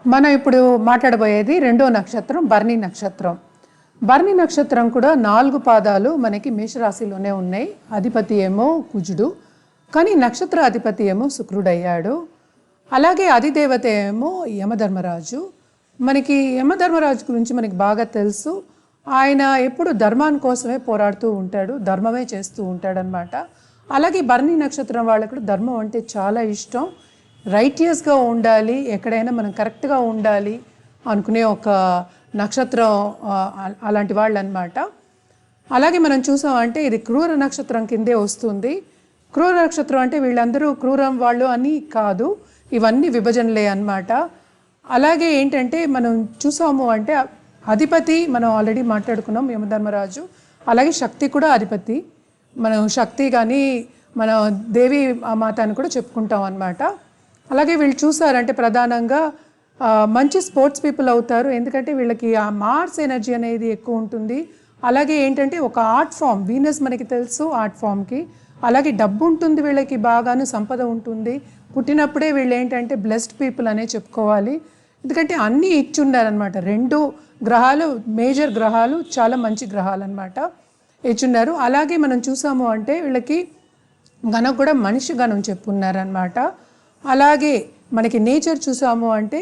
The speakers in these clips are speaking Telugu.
మనం ఇప్పుడు మాట్లాడబోయేది రెండో నక్షత్రం భరణి నక్షత్రం. భరణి నక్షత్రం కూడా 4 పాదాలు మనకి మేషరాశిలోనే ఉన్నాయి. అధిపతి ఏమో కుజుడు, కానీ నక్షత్ర అధిపతి ఏమో శుక్రుడయ్యాడు. అలాగే అధిదేవత ఏమో యమధర్మరాజు. మనకి యమధర్మరాజు గురించి మనకి బాగా తెలుసు. ఆయన ఎప్పుడు ధర్మాని కోసమే పోరాడుతూ ఉంటాడు, ధర్మమే చేస్తూ ఉంటాడనమాట. అలాగే భరణి నక్షత్రం వాళ్ళకు ధర్మం అంటే చాలా ఇష్టం. రైటియస్గా ఉండాలి, ఎక్కడైనా మనం కరెక్ట్గా ఉండాలి అనుకునే ఒక నక్షత్రం అలాంటి వాళ్ళు అనమాట. అలాగే మనం చూసామంటే ఇది క్రూర నక్షత్రం కిందే వస్తుంది. క్రూర నక్షత్రం అంటే వీళ్ళందరూ క్రూరం వాళ్ళు అని కాదు, ఇవన్నీ విభజనలే అన్నమాట. అలాగే ఏంటంటే మనం చూసాము అంటే అధిపతి మనం ఆల్రెడీ మాట్లాడుకున్నాం యమధర్మరాజు. అలాగే శక్తి కూడా అధిపతి. మనం శక్తి కానీ మన దేవి మాత అని కూడా చెప్పుకుంటాం అన్నమాట. అలాగే వీళ్ళు చూసారంటే ప్రధానంగా మంచి స్పోర్ట్స్ పీపుల్ అవుతారు, ఎందుకంటే వీళ్ళకి ఆ మార్స్ ఎనర్జీ అనేది ఎక్కువ ఉంటుంది. అలాగే ఏంటంటే ఒక ఆర్ట్ ఫామ్, వీనస్ మనకి తెలుసు ఆర్ట్ ఫామ్కి. అలాగే డబ్బు ఉంటుంది వీళ్ళకి, బాగాను సంపద ఉంటుంది. పుట్టినప్పుడే వీళ్ళు ఏంటంటే బ్లెస్డ్ పీపుల్ అనే చెప్పుకోవాలి, ఎందుకంటే అన్నీ ఇచ్చున్నారనమాట. 2 గ్రహాలు మేజర్ గ్రహాలు చాలా మంచి గ్రహాలు అనమాట ఇచ్చున్నారు. అలాగే మనం చూసాము అంటే వీళ్ళకి గణం కూడా మనిషి గణం చెప్పున్నారనమాట. అలాగే మనకి నేచర్ చూసాము అంటే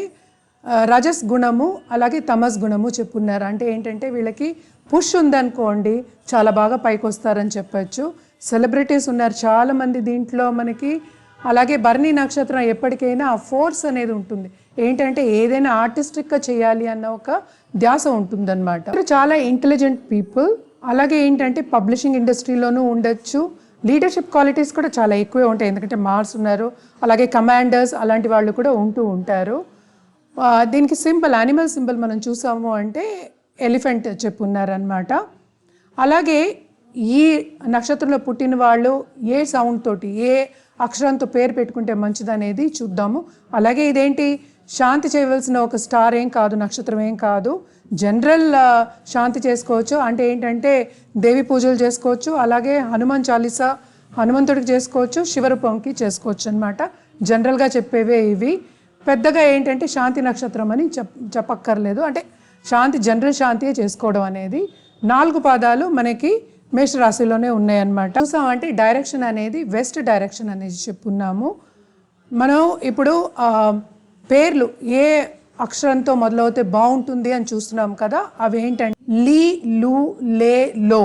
రజస్ గుణము అలాగే తమస్ గుణము చెప్పున్నారు. అంటే ఏంటంటే వీళ్ళకి పుష్ ఉందనుకోండి చాలా బాగా పైకి వస్తారని చెప్పచ్చు. సెలబ్రిటీస్ ఉన్నారు చాలామంది దీంట్లో మనకి. అలాగే భరణి నక్షత్రం ఎప్పటికైనా ఆ ఫోర్స్ అనేది ఉంటుంది, ఏంటంటే ఏదైనా ఆర్టిస్టిక్గా చేయాలి అన్న ఒక ధ్యాస ఉంటుందన్నమాట. చాలా ఇంటెలిజెంట్ పీపుల్. అలాగే ఏంటంటే పబ్లిషింగ్ ఇండస్ట్రీలోనూ ఉండొచ్చు. లీడర్షిప్ క్వాలిటీస్ కూడా చాలా ఎక్కువే ఉంటాయి, ఎందుకంటే మార్స్ ఉన్నారు. అలాగే కమాండర్స్ అలాంటి వాళ్ళు కూడా ఉంటూ ఉంటారు. దీనికి సింబల్, యానిమల్ సింబల్ మనం చూసాము అంటే ఎలిఫెంట్ చెప్పున్నారనమాట. అలాగే ఈ నక్షత్రంలో పుట్టిన వాళ్ళు ఏ సౌండ్ తోటి ఏ అక్షరంతో పేరు పెట్టుకుంటే మంచిదనేది చూద్దాము. అలాగే ఇదేంటి శాంతి చేయవలసిన ఒక స్టార్ ఏం కాదు, నక్షత్రం ఏం కాదు, జనరల్ శాంతి చేసుకోవచ్చు. అంటే ఏంటంటే దేవి పూజలు చేసుకోవచ్చు, అలాగే హనుమాన్ చాలీసా హనుమంతుడికి చేసుకోవచ్చు, శివరూపంకి చేసుకోవచ్చు అనమాట. జనరల్గా చెప్పేవే ఇవి. పెద్దగా ఏంటంటే శాంతి నక్షత్రం అని చెప్పక్కర్లేదు, అంటే శాంతి జనరల్ శాంతియే చేసుకోవడం అనేది. 4 పాదాలు మనకి మేషరాశిలోనే ఉన్నాయన్నమాట. చూసామంటే డైరెక్షన్ అనేది వెస్ట్ డైరెక్షన్ అనేది చెప్పున్నాము. మనం ఇప్పుడు పేర్లు ఏ అక్షరంతో మొదలవుతే బాగుంటుంది అని చూస్తున్నాం కదా, అవి ఏంటంటే లీ, లు, లే, లో.